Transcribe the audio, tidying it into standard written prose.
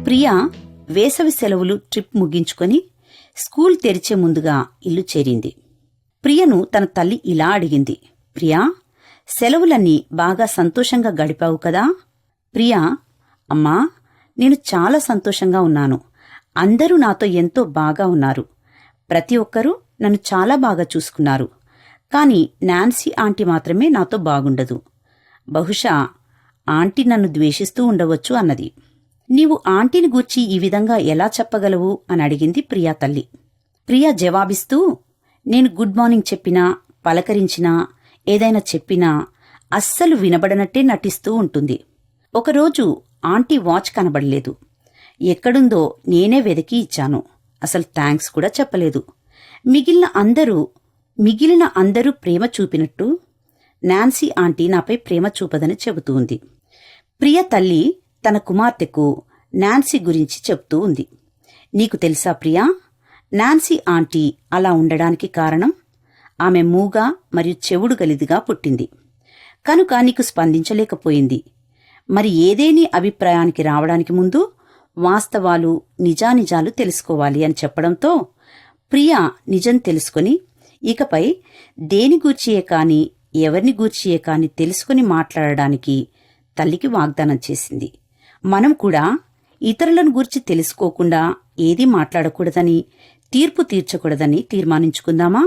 ప్రియా వేసవి సెలవులు ట్రిప్ ముగించుకొని స్కూల్ తెరిచే ముందుగా ఇల్లు చేరింది. ప్రియను తన తల్లి ఇలా అడిగింది, ప్రియా, సెలవులన్నీ బాగా సంతోషంగా గడిపావు కదా? ప్రియా, అమ్మా, నేను చాలా సంతోషంగా ఉన్నాను. అందరూ నాతో ఎంతో బాగా ఉన్నారు. ప్రతి ఒక్కరూ నన్ను చాలా బాగా చూసుకున్నారు. కాని నాన్సీ ఆంటీ మాత్రమే నాతో బాగుండదు. బహుశా ఆంటీ నన్ను ద్వేషిస్తూ ఉండవచ్చు అన్నది. నీవు ఆంటీని గూర్చి ఈ విధంగా ఎలా చెప్పగలవు అని అడిగింది ప్రియా తల్లి. ప్రియా జవాబిస్తూ, నేను గుడ్ మార్నింగ్ చెప్పినా, పలకరించినా, ఏదైనా చెప్పినా అస్సలు వినబడనట్టే నటిస్తూ ఉంటుంది. ఒకరోజు ఆంటీ వాచ్ కనబడలేదు. ఎక్కడుందో నేనే వెదికి ఇచ్చాను. అసలు థ్యాంక్స్ కూడా చెప్పలేదు. మిగిలిన అందరూ ప్రేమ చూపినట్టు నాన్సీ ఆంటీ నాపై ప్రేమ చూపదని చెబుతూ ఉంది. ప్రియ తల్లి తన కుమార్తెకు నాన్సీ గురించి చెప్తూ ఉంది. నీకు తెలుసా ప్రియా, నాన్సీ ఆంటీ అలా ఉండడానికి కారణం ఆమె మూగ మరియు చెవుడు గలిదిగా పుట్టింది కనుక నీకు స్పందించలేకపోయింది. మరి ఏదేని అభిప్రాయానికి రావడానికి ముందు వాస్తవాలు, నిజానిజాలు తెలుసుకోవాలి అని చెప్పడంతో ప్రియా నిజం తెలుసుకుని ఇకపై దేని గూర్చియే కాని, ఎవరిని గూర్చియే కాని తెలుసుకుని మాట్లాడడానికి తల్లికి వాగ్దానం చేసింది. మనం కూడా ఇతరులను గూర్చి తెలుసుకోకుండా ఏదీ మాట్లాడకూడదని, తీర్పు తీర్చకూడదని తీర్మానించుకుందామా?